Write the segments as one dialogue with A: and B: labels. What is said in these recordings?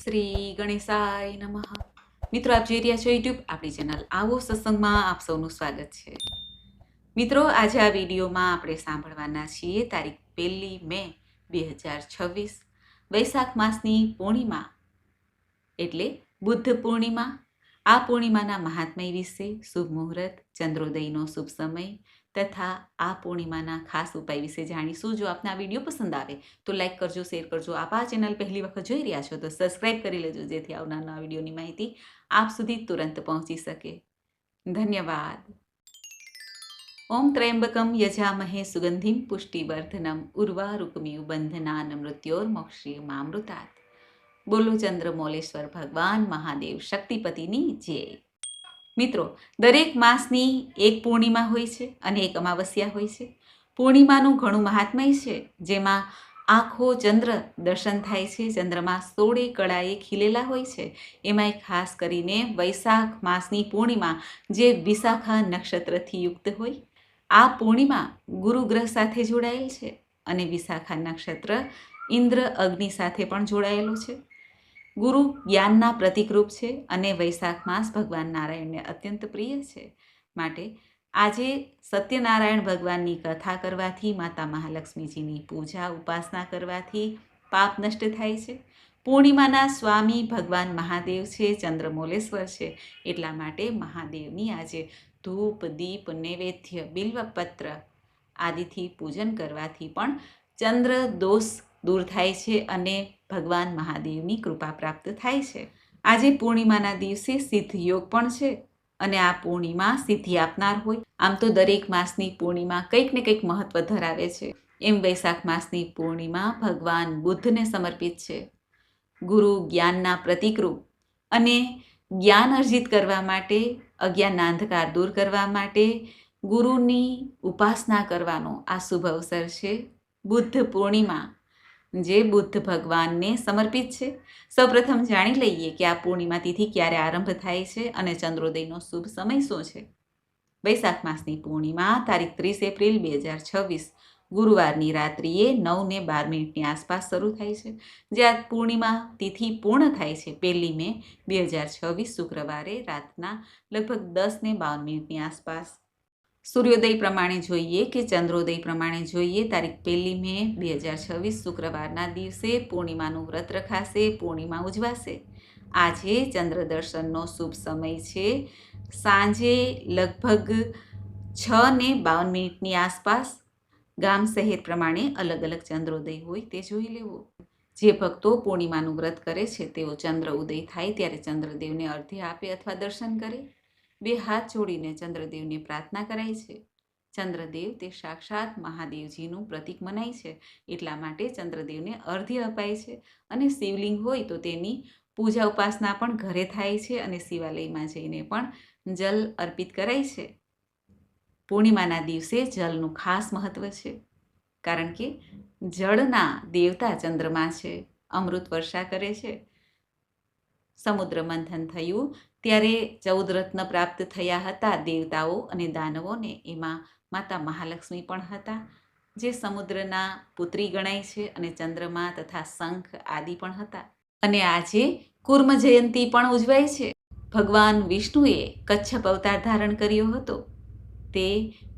A: શ્રી ગણેશાય નમઃ. મિત્રો, આપ જોઈ રહ્યા છો યુટ્યુબ આપણી ચેનલ આવો સત્સંગમાં આપ સૌનું સ્વાગત છે. મિત્રો, આજે આ વિડીયોમાં આપણે સાંભળવાના છીએ તારીખ 1 મે 2026 વૈશાખ માસની પૂર્ણિમા એટલે બુદ્ધ પૂર્ણિમા. આ પૂર્ણિમાના મહાત્મય વિશે, શુભ મુહૂર્ત, ચંદ્રોદયનો શુભ સમય તથા આ પૂર્ણિમાના ખાસ ઉપાય વિશે જાણીશું. જો આપને આ વિડીયો પસંદ આવે તો લાઈક કરજો, શેર કરજો. આપ આ ચેનલ પહેલી વખત જોઈ રહ્યા છો તો સબસ્ક્રાઈબ કરી લેજો, જેથી આવનાર વિડીયોની માહિતી આપ સુધી તુરંત પહોંચી શકે. ધન્યવાદ. ઓમ ત્રયંબકમ યજામહે સુગંધિમ પુષ્ટિવર્ધનમ ઉર્વારુકમિવ બંધનાન મૃત્યોર્મોક્ષીયમામૃતાત. બોલો ચંદ્રમૌલેશ્વર ભગવાન મહાદેવ શક્તિપતિની જય. મિત્રો, દરેક માસની એક પૂર્ણિમા હોય છે અને એક અમાવસ્યા હોય છે. પૂર્ણિમાનું ઘણું મહાત્મય છે, જેમાં આખો ચંદ્ર દર્શન થાય છે. ચંદ્રમા 16 કળાએ ખીલેલા હોય છે. એમાંય ખાસ કરીને વૈશાખ માસની પૂર્ણિમા જે વિશાખા નક્ષત્રથી યુક્ત હોય. આ પૂર્ણિમા ગુરુ ગ્રહ સાથે જોડાયેલ છે અને વિશાખા નક્ષત્ર ઇન્દ્ર અગ્નિ સાથે પણ જોડાયેલું છે. ગુરુ જ્ઞાનના પ્રતિકરૂપ છે અને વૈશાખ માસ ભગવાન નારાયણને અત્યંત પ્રિય છે. માટે આજે સત્યનારાયણ ભગવાનની કથા કરવાથી, માતા મહાલક્ષ્મીજીની પૂજા ઉપાસના કરવાથી પાપ નષ્ટ થાય છે. પૂર્ણિમાના સ્વામી ભગવાન મહાદેવ છે, ચંદ્રમૌલેશ્વર છે. એટલા માટે મહાદેવની આજે ધૂપ, દીપ, નૈવેદ્ય, બિલ્વપત્ર આદિથી પૂજન કરવાથી પણ ચંદ્ર દોષ દૂર થાય છે અને ભગવાન મહાદેવની કૃપા પ્રાપ્ત થાય છે. આજે પૂર્ણિમાના દિવસે સિદ્ધ યોગ પણ છે અને આ પૂર્ણિમા સિદ્ધિ આપનાર હોય. આમ તો દરેક માસની પૂર્ણિમા કંઈક ને કંઈક મહત્વ ધરાવે છે. એમ વૈશાખ માસની પૂર્ણિમા ભગવાન બુદ્ધને સમર્પિત છે. ગુરુ જ્ઞાનના પ્રતિકરૂપ અને જ્ઞાન અર્જિત કરવા માટે, અજ્ઞાનના અંધકાર દૂર કરવા માટે ગુરુની ઉપાસના કરવાનો આ શુભ અવસર છે. બુદ્ધ પૂર્ણિમા જે બુદ્ધ ભગવાનને સમર્પિત છે. સૌપ્રથમ જાણી લઈએ કે આ પૂર્ણિમા તિથિ ક્યારે આરંભ થાય છે અને ચંદ્રોદયનો શુભ સમય શું છે. વૈશાખ માસની પૂર્ણિમા તારીખ 30 એપ્રિલ 2026 ગુરુવારની રાત્રિએ 9:12 આસપાસ શરૂ થાય છે. જે આ પૂર્ણિમા તિથિ પૂર્ણ થાય છે 1 મે 2026 શુક્રવારે રાતના લગભગ 10:52 આસપાસ. સૂર્યોદય પ્રમાણે જોઈએ કે ચંદ્રોદય પ્રમાણે જોઈએ, તારીખ 1 મે 2026 શુક્રવારના દિવસે પૂર્ણિમાનું વ્રત રખાશે, પૂર્ણિમા ઉજવાશે. આજે ચંદ્ર દર્શનનો શુભ સમય છે સાંજે લગભગ 6:52 આસપાસ. ગામ શહેર પ્રમાણે અલગ અલગ ચંદ્રોદય હોય તે જોઈ લેવો. જે ભક્તો પૂર્ણિમાનું વ્રત કરે છે તેઓ ચંદ્ર ઉદય થાય ત્યારે ચંદ્રદેવને અર્ધ્ય આપે અથવા દર્શન કરે. 2 હાથ જોડીને ચંદ્રદેવને પ્રાર્થના કરાય છે. ચંદ્રદેવ તે સાક્ષાત મહાદેવજીનું પ્રતીક મનાય છે. એટલા માટે ચંદ્રદેવને અર્ધ્ય અપાય છે અને શિવલિંગ હોય તો તેની પૂજા ઉપાસના પણ ઘરે થાય છે અને શિવાલયમાં જઈને પણ જલ અર્પિત કરાય છે. પૂર્ણિમાના દિવસે જલનું ખાસ મહત્વ છે, કારણ કે જળના દેવતા ચંદ્રમા છે. અમૃત વર્ષા કરે છે. સમુદ્ર મંથન થયું ત્યારે 14 રત્ન પ્રાપ્ત થયા હતા દેવતાઓ અને દાનવોને. એમાં માતા મહાલક્ષ્મી પણ હતા, જે સમુદ્રના પુત્રી ગણાય છે, અને ચંદ્રમા તથા શંખ આદિ પણ હતા. અને આજે કુર્મ જયંતી પણ ઉજવાય છે. ભગવાન વિષ્ણુએ કચ્છપ અવતાર ધારણ કર્યો હતો. તે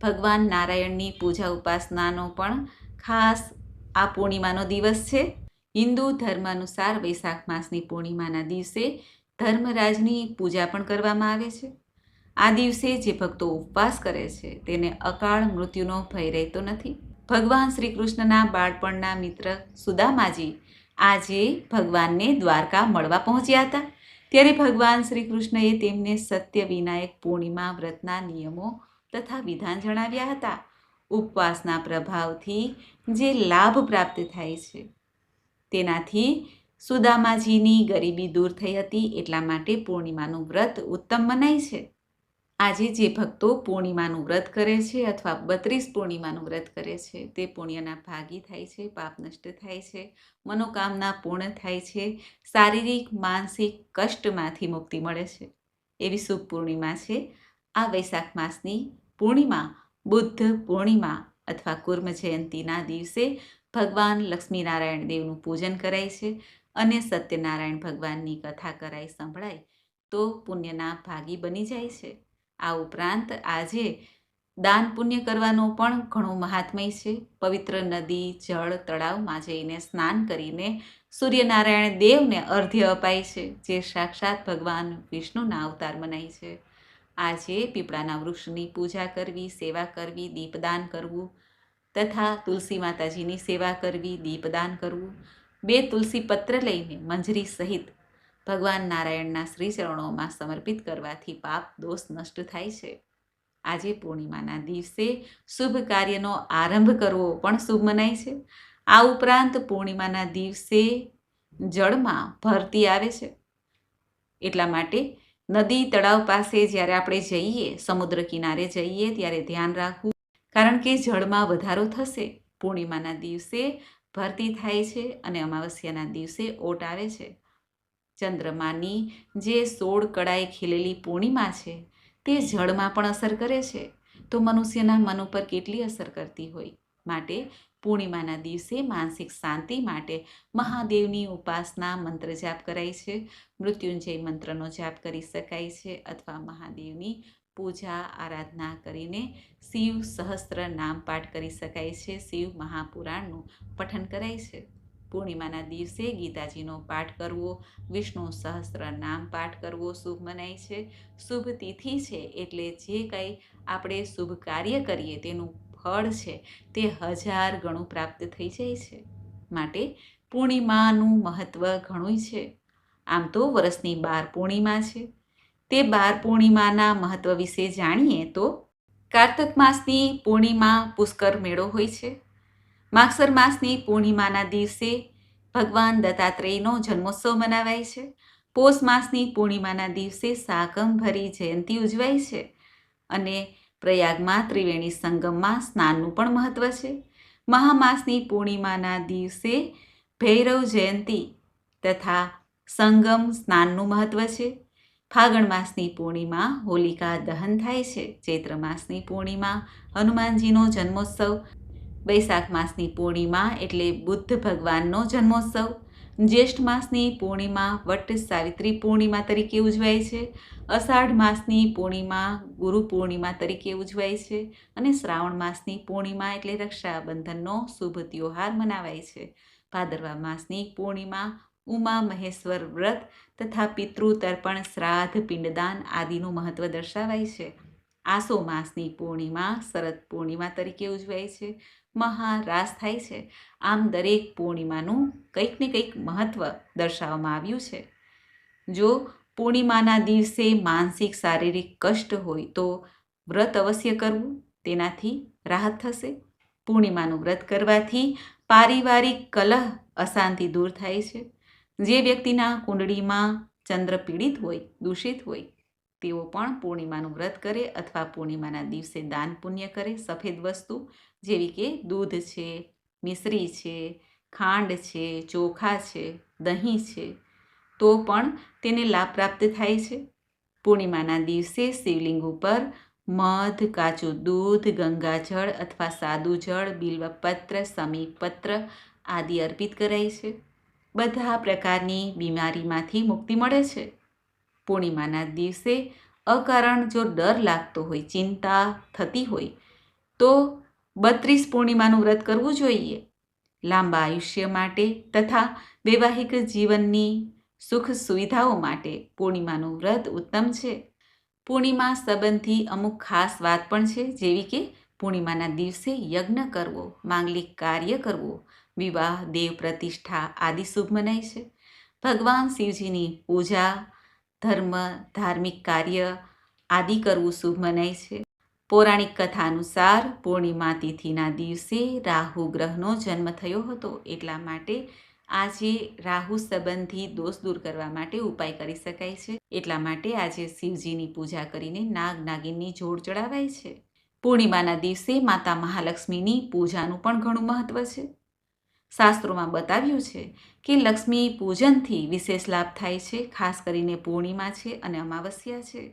A: ભગવાન નારાયણની પૂજા ઉપાસનાનો પણ ખાસ આ પૂર્ણિમાનો દિવસ છે. હિન્દુ ધર્મ અનુસાર વૈશાખ માસની પૂર્ણિમાના દિવસે ધર્મરાજની પૂજા પણ કરવામાં આવે છે. આ દિવસે જે ભક્તો ઉપવાસ કરે છે તેને અકાળ મૃત્યુનો ભય રહેતો નથી. ભગવાન શ્રી કૃષ્ણના બાળપણના મિત્ર સુદામાજી આજે ભગવાનને દ્વારકા મળવા પહોંચ્યા હતા. ત્યારે ભગવાન શ્રી કૃષ્ણએ તેમને સત્ય વિનાયક પૂર્ણિમા વ્રતના નિયમો તથા વિધાન જણાવ્યા હતા. ઉપવાસના પ્રભાવથી જે લાભ પ્રાપ્ત થાય છે તેનાથી સુદામાજીની ગરીબી દૂર થઈ હતી. એટલા માટે પૂર્ણિમાનું વ્રત ઉત્તમ મનાય છે. આજે જે ભક્તો પૂર્ણિમાનું વ્રત કરે છે અથવા 32 પૂર્ણિમાનું વ્રત કરે છે તે પુણ્યના ભાગી થાય છે, પાપ નષ્ટ થાય છે, મનોકામના પૂર્ણ થાય છે, શારીરિક માનસિક કષ્ટમાંથી મુક્તિ મળે છે. એવી શુભ પૂર્ણિમા છે આ વૈશાખ માસની પૂર્ણિમા. બુદ્ધ પૂર્ણિમા અથવા કુર્મ જયંતીના દિવસે ભગવાન લક્ષ્મીનારાયણ દેવનું પૂજન કરાય છે અને સત્યનારાયણ ભગવાનની કથા કરાઈ સંભળાય તો પુણ્યના ભાગી બની જાય છે. આ ઉપરાંત આજે દાન પુણ્ય કરવાનો પણ ઘણો મહાત્મય છે. પવિત્ર નદી, જળ, તળાવમાં જઈને સ્નાન કરીને સૂર્યનારાયણ દેવને અર્ધ્ય અપાય છે, જે સાક્ષાત ભગવાન વિષ્ણુના અવતાર મનાય છે. આજે પીપળાના વૃક્ષની પૂજા કરવી, સેવા કરવી, દીપદાન કરવું તથા તુલસી માતાજીની સેવા કરવી, દીપદાન કરવું, 2 તુલસી પત્ર લઈને મંજરી સહિત ભગવાન નારાયણના શ્રી ચરણોમાં સમર્પિત કરવાથી પાપ દોષ નષ્ટ થાય છે. આજે પૂર્ણિમાના દિવસે શુભ કાર્યનો આરંભ કરવો પણ શુભ મનાય છે. આ ઉપરાંત પૂર્ણિમાના દિવસે જળમાં ભરતી આવે છે, એટલા માટે નદી, તળાવ પાસે જ્યારે આપણે જઈએ, સમુદ્ર કિનારે જઈએ ત્યારે ધ્યાન રાખવું, કારણ કે જળમાં વધારો થશે. પૂર્ણિમાના દિવસે ભરતી થાય છે અને અમાવસ્યાના દિવસે ઓટ આવે છે. ચંદ્રમાની જે 16 કળાએ ખીલેલી પૂર્ણિમા છે તે જળમાં પણ અસર કરે છે, તો મનુષ્યના મન ઉપર કેટલી અસર કરતી હોય. માટે પૂર્ણિમાના દિવસે માનસિક શાંતિ માટે મહાદેવની ઉપાસના, મંત્ર જાપ કરાય છે. મૃત્યુંજય મંત્રનો જાપ કરી શકાય છે અથવા મહાદેવની પૂજા આરાધના કરીને શિવ સહસ્ત્ર નામ પાઠ કરી શકાય છે. શિવ મહાપુરાણનું પઠન કરાય છે. પૂર્ણિમાના દિવસે ગીતાજીનો પાઠ કરવો, વિષ્ણુ સહસ્ત્ર નામ પાઠ કરવો શુભ મનાય છે. શુભ તિથિ છે એટલે જે કંઈ આપણે શુભ કાર્ય કરીએ તેનું ફળ છે તે 1000 ગણું પ્રાપ્ત થઈ જાય છે. માટે પૂર્ણિમાનું મહત્વ ઘણું છે. આમ તો વર્ષની 12 પૂર્ણિમા છે. તે 12 પૂર્ણિમાના મહત્વ વિશે જાણીએ તો કારતક માસની પૂર્ણિમા પુષ્કર મેળો હોય છે. માગસર માસની પૂર્ણિમાના દિવસે ભગવાન દત્તાત્રેયનો જન્મોત્સવ મનાવાય છે. પોષ માસની પૂર્ણિમાના દિવસે શાકંભરી જયંતિ ઉજવાય છે અને પ્રયાગમાં ત્રિવેણી સંગમમાં સ્નાનનું પણ મહત્વ છે. મહામાસની પૂર્ણિમાના દિવસે ભૈરવ જયંતિ તથા સંગમ સ્નાનનું મહત્વ છે. ફાગણ માસની પૂર્ણિમા હોલિકા દહન થાય છે. ચૈત્ર માસની પૂર્ણિમા હનુમાનજીનો જન્મોત્સવ. વૈશાખ માસની પૂર્ણિમા એટલે બુદ્ધ ભગવાનનો જન્મોત્સવ. જ્યેષ્ઠ માસની પૂર્ણિમા વટ સાવિત્રી પૂર્ણિમા તરીકે ઉજવાય છે. અષાઢ માસની પૂર્ણિમા ગુરુ પૂર્ણિમા તરીકે ઉજવાય છે અને શ્રાવણ માસની પૂર્ણિમા એટલે રક્ષાબંધનનો શુભ તહેવાર મનાવાય છે. ભાદરવા માસની પૂર્ણિમા ઉમા મહેશ્વર વ્રત તથા પિતૃ તર્પણ, શ્રાદ્ધ, પિંડદાન આદિનું મહત્વ દર્શાવાય છે. આસો માસની પૂર્ણિમા શરદ પૂર્ણિમા તરીકે ઉજવાય છે. મહારાસ થાય છે. આમ દરેક પૂર્ણિમાનું કંઈક ને કંઈક મહત્વ દર્શાવવામાં આવ્યું છે. જો પૂર્ણિમાના દિવસે માનસિક શારીરિક કષ્ટ હોય તો વ્રત અવશ્ય કરવું, તેનાથી રાહત થશે. પૂર્ણિમાનું વ્રત કરવાથી પારિવારિક કલહ, અશાંતિ દૂર થાય છે. જે વ્યક્તિના કુંડળીમાં ચંદ્ર પીડિત હોય, દૂષિત હોય, તેઓ પણ પૂર્ણિમાનું વ્રત કરે અથવા પૂર્ણિમાના દિવસે દાન પુણ્ય કરે. સફેદ વસ્તુ જેવી કે દૂધ છે, મિશ્રી છે, ખાંડ છે, ચોખા છે, દહીં છે, તો પણ તેને લાભ પ્રાપ્ત થાય છે. પૂર્ણિમાના દિવસે શિવલિંગ ઉપર મધ, કાચું દૂધ, ગંગાજળ અથવા સાદું જળ, બિલ્વપત્ર, સમીપત્ર આદિ અર્પિત કરાય છે. બધા પ્રકારની બીમારીમાંથી મુક્તિ મળે છે. પૂર્ણિમાના દિવસે અકારણ જો ડર લાગતો હોય, ચિંતા થતી હોય તો 32 પૂર્ણિમાનું વ્રત કરવું જોઈએ. લાંબા આયુષ્ય માટે તથા વૈવાહિક જીવનની સુખ સુવિધાઓ માટે પૂર્ણિમાનું વ્રત ઉત્તમ છે. પૂર્ણિમા સંબંધી અમુક ખાસ વાત પણ છે, જેવી કે પૂર્ણિમાના દિવસે યજ્ઞ કરવો, માંગલિક કાર્ય કરવું, વિવાહ, દેવ પ્રતિષ્ઠા આદિ શુભ મનાય છે. ભગવાન શિવજીની પૂજા, ધર્મ, ધાર્મિક કાર્ય આદિ કરવું શુભ મનાય છે. પૌરાણિક કથા અનુસાર પૂર્ણિમા તિથિના દિવસે રાહુ ગ્રહનો જન્મ થયો હતો, એટલા માટે આજે રાહુ સંબંધી દોષ દૂર કરવા માટે ઉપાય કરી શકાય છે. એટલા માટે આજે શિવજીની પૂજા કરીને નાગ નાગિનની જોડ ચડાવાય છે. પૂર્ણિમાના દિવસે માતા મહાલક્ષ્મીની પૂજાનું પણ ઘણું મહત્વ છે. શાસ્ત્રોમાં બતાવ્યું છે કે લક્ષ્મી પૂજનથી વિશેષ લાભ થાય છે. ખાસ કરીને પૂર્ણિમા છે અને અમાવસ્યા છે.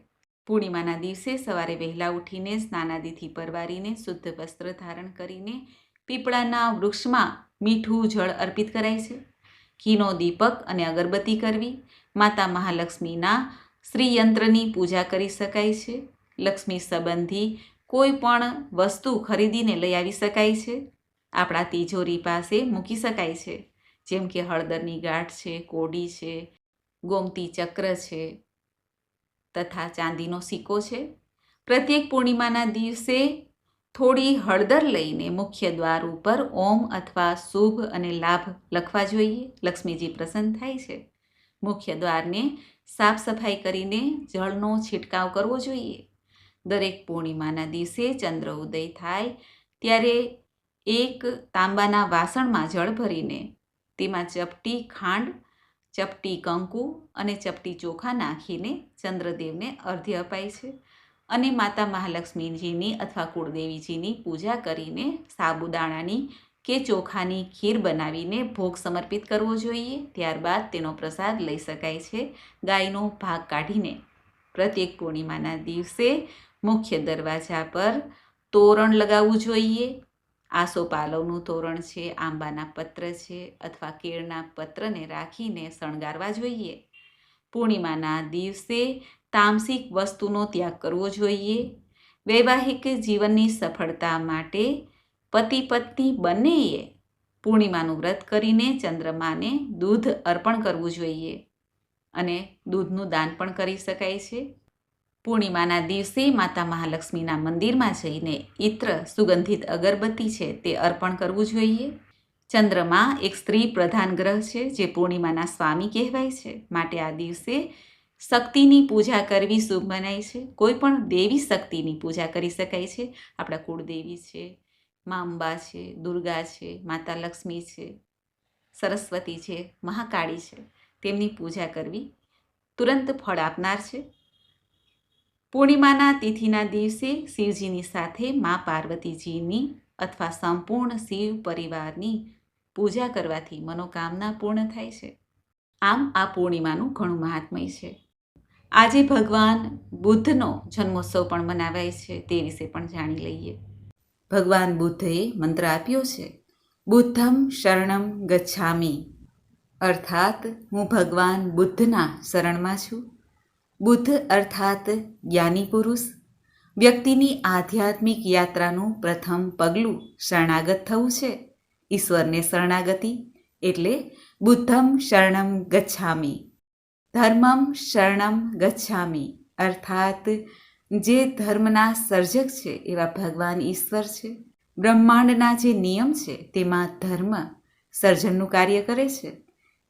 A: પૂર્ણિમાના દિવસે સવારે વહેલા ઉઠીને સ્નાનાદિથી પરવારીને શુદ્ધ વસ્ત્ર ધારણ કરીને પીપળાના વૃક્ષમાં મીઠું જળ અર્પિત કરાય છે. ઘીનો દીપક અને અગરબત્તી કરવી. માતા મહાલક્ષ્મીના શ્રીયંત્રની પૂજા કરી શકાય છે. લક્ષ્મી સંબંધી કોઈ પણ વસ્તુ ખરીદીને લઈ આવી શકાય છે. આપણા તિજોરી પાસે મૂકી શકાય છે, જેમ કે હળદરની ગાંઠ છે, કોડી છે, ગોમતી ચક્ર છે તથા ચાંદીનો સિક્કો છે. પ્રત્યેક પૂર્ણિમાના દિવસે થોડી હળદર લઈને મુખ્ય દ્વાર ઉપર ઓમ અથવા શુભ અને લાભ લખવા જોઈએ. લક્ષ્મીજી પ્રસન્ન થાય છે. મુખ્ય દ્વારને સાફ સફાઈ કરીને જળનો છંટકાવ કરવો જોઈએ. દરેક પૂર્ણિમાના દિવસે ચંદ્ર ઉદય થાય ત્યારે એક તાંબાના વાસણમાં જળ ભરીને તેમાં ચપટી ખાંડ, ચપટી કંકુ અને ચપટી ચોખા નાખીને ચંદ્રદેવને અર્ધ્ય અપાય છે અને માતા મહાલક્ષ્મીજીની અથવા કુળદેવીજીની પૂજા કરીને સાબુદાણાની કે ચોખાની ખીર બનાવીને ભોગ સમર્પિત કરવો જોઈએ. ત્યારબાદ તેનો પ્રસાદ લઈ શકાય છે. ગાયનો ભાગ કાઢીને પ્રત્યેક પૂર્ણિમાના દિવસે મુખ્ય દરવાજા પર તોરણ લગાવવું જોઈએ. આસોપાલવનું તોરણ છે, આંબાના પત્ર છે અથવા કેળના પત્રને રાખીને શણગારવા જોઈએ. પૂર્ણિમાના દિવસે તામસિક વસ્તુનો ત્યાગ કરવો જોઈએ. વૈવાહિક જીવનની સફળતા માટે પતિ પત્ની બંનેએ પૂર્ણિમાનું વ્રત કરીને ચંદ્રમાને દૂધ અર્પણ કરવું જોઈએ અને દૂધનું દાન પણ કરી શકાય છે. પૂર્ણિમાના દિવસે માતા મહાલક્ષ્મીના મંદિરમાં જઈને ઇત્ર સુગંધિત અગરબત્તી છે તે અર્પણ કરવું જોઈએ. ચંદ્રમા એક સ્ત્રી પ્રધાન ગ્રહ છે જે પૂર્ણિમાના સ્વામી કહેવાય છે. માટે આ દિવસે શક્તિની પૂજા કરવી શુભ મનાય છે. કોઈ પણ દેવી શક્તિની પૂજા કરી શકાય છે. આપણા કુળદેવી છે, મા અંબા છે, દુર્ગા છે, માતા લક્ષ્મી છે, સરસ્વતી છે, મહાકાળી છે. તેમની પૂજા કરવી તુરંત ફળ આપનાર છે. પૂર્ણિમાના તિથિના દિવસે શિવજીની સાથે મા પાર્વતીજીની અથવા સંપૂર્ણ શિવ પરિવારની પૂજા કરવાથી મનોકામના પૂર્ણ થાય છે. આમ આ પૂર્ણિમાનું ઘણું મહાત્મય છે. આજે ભગવાન બુદ્ધનો જન્મોત્સવ પણ મનાવાય છે. તે વિશે પણ જાણી લઈએ. ભગવાન બુદ્ધએ મંત્ર આપ્યો છે, બુદ્ધમ શરણમ ગચ્છામિ, અર્થાત હું ભગવાન બુદ્ધના શરણમાં છું. બુદ્ધ અર્થાત જ્ઞાની પુરુષ. વ્યક્તિની આધ્યાત્મિક યાત્રાનું પ્રથમ પગલું શરણાગત થવું છે. ઈશ્વરને શરણાગતિ એટલે બુદ્ધમ શરણમ ગચ્છામિ. ધર્મમ શરણમ ગચ્છામિ અર્થાત જે ધર્મના સર્જક છે એવા ભગવાન ઈશ્વર છે. બ્રહ્માંડના જે નિયમ છે તેમાં ધર્મ સર્જનનું કાર્ય કરે છે.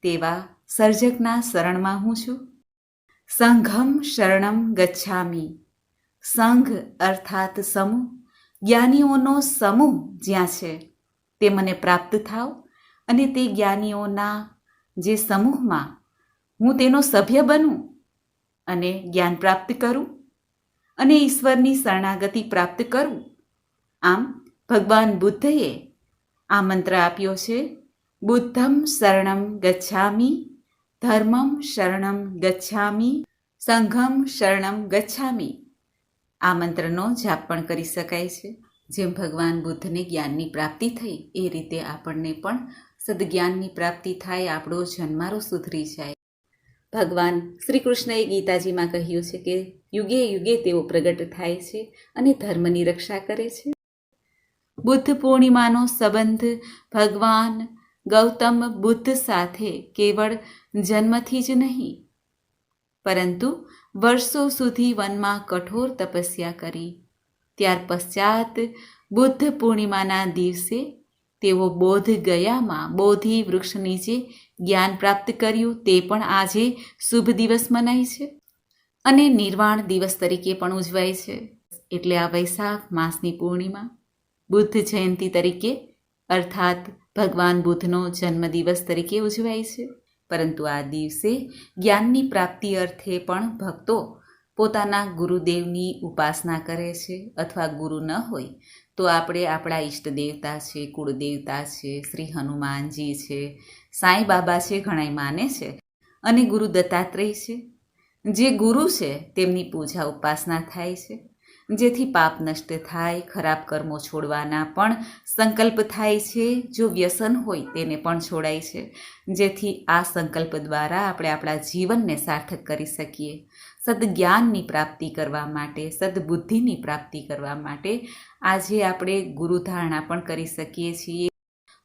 A: તેવા સર્જકના શરણમાં હું છું. સંઘમ શરણમ ગચ્છામિ. સંઘ અર્થાત સમૂહ. જ્ઞાનીઓનો સમૂહ જ્યાં છે તે મને પ્રાપ્ત થાવ અને તે જ્ઞાનીઓના જે સમૂહમાં હું તેનો સભ્ય બનું અને જ્ઞાન પ્રાપ્ત કરું અને ઈશ્વરની શરણાગતિ પ્રાપ્ત કરું. આમ ભગવાન બુદ્ધએ આ મંત્ર આપ્યો છે, બુદ્ધમ શરણમ ગચ્છામિ, ધર્મમ શરણમ ગચ્છામિ, સંઘમ શરણમ ગચ્છામિ. આ મંત્રનો જાપ પણ કરી શકાય છે. જેમ ભગવાન બુદ્ધને જ્ઞાનની પ્રાપ્તિ થઈ એ રીતે આપણને પણ સદજ્ઞાનની પ્રાપ્તિ થાય, આપણો જન્મારો સુધરી જાય. ભગવાન શ્રી કૃષ્ણએ ગીતાજીમાં કહ્યું છે કે યુગે યુગે તેઓ પ્રગટ થાય છે અને ધર્મની રક્ષા કરે છે. બુદ્ધ પૂર્ણિમાનો સંબંધ ભગવાન ગૌતમ બુદ્ધ સાથે કેવળ જન્મથી જ નહીં, પરંતુ વર્ષો સુધી વનમાં કઠોર તપસ્યા કરી ત્યાર પશ્ચાત બુદ્ધ પૂર્ણિમાના દિવસે તેઓ બોધ ગયામાં બોધિ વૃક્ષ નીચે જ્ઞાન પ્રાપ્ત કર્યું. તે પણ આજે શુભ દિવસ મનાય છે અને નિર્વાણ દિવસ તરીકે પણ ઉજવાય છે. એટલે આ વૈશાખ માસની પૂર્ણિમા બુદ્ધ જયંતિ તરીકે અર્થાત ભગવાન બુદ્ધનો જન્મદિવસ તરીકે ઉજવાય છે. પરંતુ આ દિવસે જ્ઞાનની પ્રાપ્તિ અર્થે પણ ભક્તો પોતાના ગુરુદેવની ઉપાસના કરે છે. અથવા ગુરુ ન હોય તો આપણે આપણા ઈષ્ટ દેવતા છે, કુળદેવતા છે, શ્રી હનુમાનજી છે, સાંઈ બાબા છે, ઘણાય માને છે અને ગુરુ દત્તાત્રેય છે. જે ગુરુ છે તેમની પૂજા ઉપાસના થાય છે. જેથી પાપ નષ્ટ થાય, ખરાબ કર્મો છોડવાના પણ સંકલ્પ થાય છે. જો વ્યસન હોય તેને પણ છોડાય છે, જેથી આ સંકલ્પ દ્વારા આપણે આપણા જીવનને સાર્થક કરી શકીએ. સદજ્ઞાનની પ્રાપ્તિ કરવા માટે, સદબુદ્ધિની પ્રાપ્તિ કરવા માટે આજે આપણે ગુરુધારણા પણ કરી શકીએ છીએ.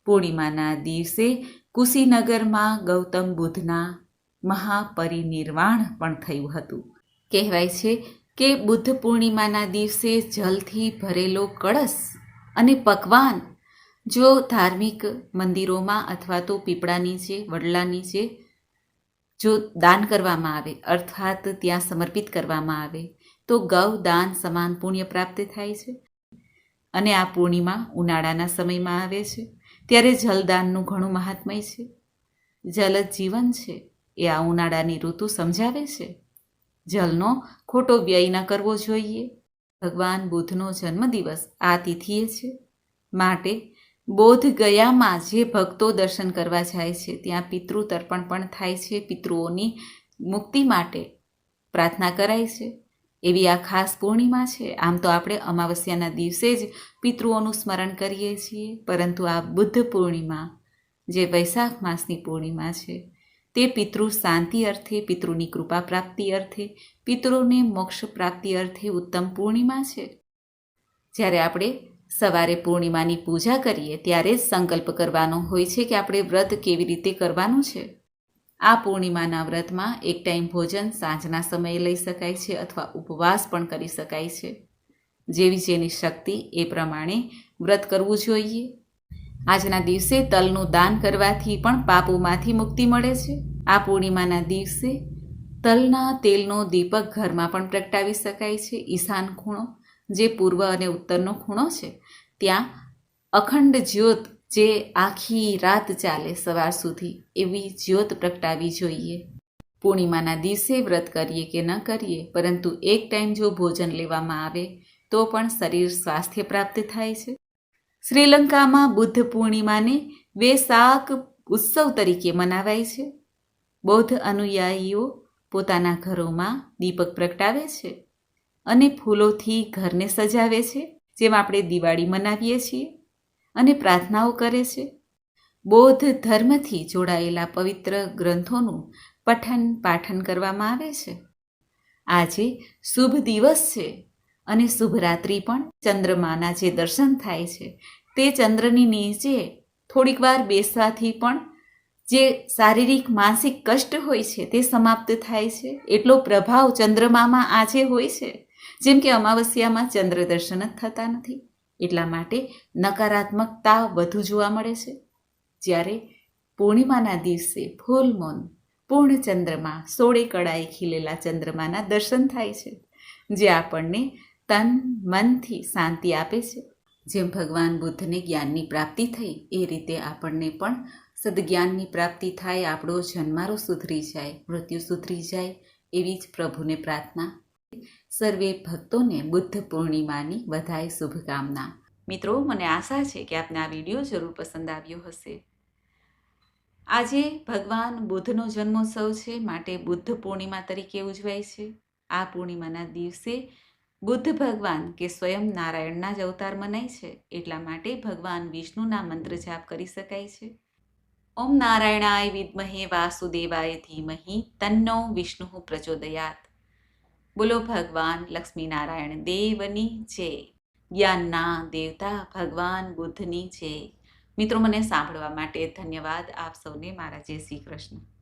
A: પૂર્ણિમાના દિવસે કુશીનગરમાં ગૌતમ બુદ્ધના મહાપરિનિર્વાણ પણ થયું હતું. કહેવાય છે કે બુદ્ધ પૂર્ણિમાના દિવસે જલથી ભરેલો કળશ અને પકવાન જો ધાર્મિક મંદિરોમાં અથવા તો પીપળા નીચે, વડલા નીચે જો દાન કરવામાં આવે અર્થાત ત્યાં સમર્પિત કરવામાં આવે તો ગૌદાન સમાન પુણ્ય પ્રાપ્ત થાય છે. અને આ પૂર્ણિમા ઉનાળાના સમયમાં આવે છે ત્યારે જલદાનનું ઘણું મહાત્મય છે. જલ જ જીવન છે એ આ ઉનાળાની ઋતુ સમજાવે છે. જલનો ખોટો વ્યય ન કરવો જોઈએ. ભગવાન બુદ્ધનો જન્મદિવસ આ તિથિએ છે, માટે બોધ ગયામાં જે ભક્તો દર્શન કરવા જાય છે ત્યાં પિતૃ તર્પણ પણ થાય છે. પિતૃઓની મુક્તિ માટે પ્રાર્થના કરાય છે. એવી આ ખાસ પૂર્ણિમા છે. આમ તો આપણે અમાવસ્યાના દિવસે જ પિતૃઓનું સ્મરણ કરીએ છીએ, પરંતુ આ બુદ્ધ પૂર્ણિમા જે વૈશાખ માસની પૂર્ણિમા છે તે પિતૃ શાંતિ અર્થે, પિતૃની કૃપા પ્રાપ્તિ અર્થે, પિતૃને મોક્ષ પ્રાપ્તિ અર્થે ઉત્તમ પૂર્ણિમા છે. જ્યારે આપણે સવારે પૂર્ણિમાની પૂજા કરીએ ત્યારે જ સંકલ્પ કરવાનો હોય છે કે આપણે વ્રત કેવી રીતે કરવાનું છે. આ પૂર્ણિમાના વ્રતમાં એક ટાઈમ ભોજન સાંજના સમયે લઈ શકાય છે અથવા ઉપવાસ પણ કરી શકાય છે. જેવી જેની શક્તિ એ પ્રમાણે વ્રત કરવું જોઈએ. આજના દિવસે તલનું દાન કરવાથી પણ પાપોમાંથી મુક્તિ મળે છે. આ પૂર્ણિમાના દિવસે તલના તેલનો દીપક ઘરમાં પણ પ્રગટાવી શકાય છે. ઈશાન ખૂણો જે પૂર્વ અને ઉત્તરનો ખૂણો છે ત્યાં અખંડ જ્યોત જે આખી રાત ચાલે સવાર સુધી એવી જ્યોત પ્રગટાવી જોઈએ. પૂર્ણિમાના દિવસે વ્રત કરીએ કે ન કરીએ, પરંતુ એક ટાઈમ જો ભોજન લેવામાં આવે તો પણ શરીર સ્વાસ્થ્ય પ્રાપ્ત થાય છે. શ્રીલંકામાં બુદ્ધ પૂર્ણિમાને વેસાક ઉત્સવ તરીકે મનાવાય છે. બૌદ્ધ અનુયાયીઓ પોતાના ઘરોમાં દીપક પ્રગટાવે છે અને ફૂલોથી ઘરને સજાવે છે, જેમ આપણે દિવાળી મનાવીએ છીએ, અને પ્રાર્થનાઓ કરે છે. બૌદ્ધ ધર્મથી જોડાયેલા પવિત્ર ગ્રંથોનું પઠન પાઠન કરવામાં આવે છે. આજે શુભ દિવસ છે અને શુભરાત્રિ પણ. ચંદ્રમાના જે દર્શન થાય છે તે ચંદ્રની નીચે થોડીક વાર બેસવાથી પણ જે શારીરિક માનસિક કષ્ટ હોય છે તે સમાપ્ત થાય છે. એટલો પ્રભાવ ચંદ્રમામાં આજે હોય છે. જેમ કે અમાવસ્યામાં ચંદ્ર દર્શન જ થતા નથી, એટલા માટે નકારાત્મકતા વધુ જોવા મળે છે. જ્યારે પૂર્ણિમાના દિવસે ફૂલ મૂન, પૂર્ણ ચંદ્રમા, સોળે કળાએ ખીલેલા ચંદ્રમાના દર્શન થાય છે, જે આપણને તન મનથી શાંતિ આપે છે. જેમ ભગવાન બુદ્ધને જ્ઞાનની પ્રાપ્તિ થઈ એ રીતે આપણને પણ સદજ્ઞાનની પ્રાપ્તિ થાય, આપણો જન્મારો સુધરી જાય, મૃત્યુ સુધરી જાય, એવી જ પ્રભુને પ્રાર્થના. સર્વે ભક્તોને બુદ્ધ પૂર્ણિમાની વધાય શુભકામના. મિત્રો, મને આશા છે કે આપને આ વિડીયો જરૂર પસંદ આવ્યો હશે. આજે ભગવાન બુદ્ધનો જન્મોત્સવ છે, માટે બુદ્ધ પૂર્ણિમા તરીકે ઉજવાય છે. આ પૂર્ણિમાના દિવસે બુદ્ધ ભગવાન કે સ્વયં નારાયણના જ અવતાર મનાય છે, એટલા માટે ભગવાન વિષ્ણુના મંત્ર જાપ કરી શકાય છે. ઓમ નારાયણાય વિદ્મહે વાસુદેવાય ધીમહિ તન્નો વિષ્ણુ પ્રચોદયાત. બોલો ભગવાન લક્ષ્મીનારાયણ દેવની જય. જ્ઞાનના દેવતા ભગવાન બુદ્ધની જય. મિત્રો, મને સાંભળવા માટે ધન્યવાદ. આપ સૌને મારા જય શ્રી કૃષ્ણ.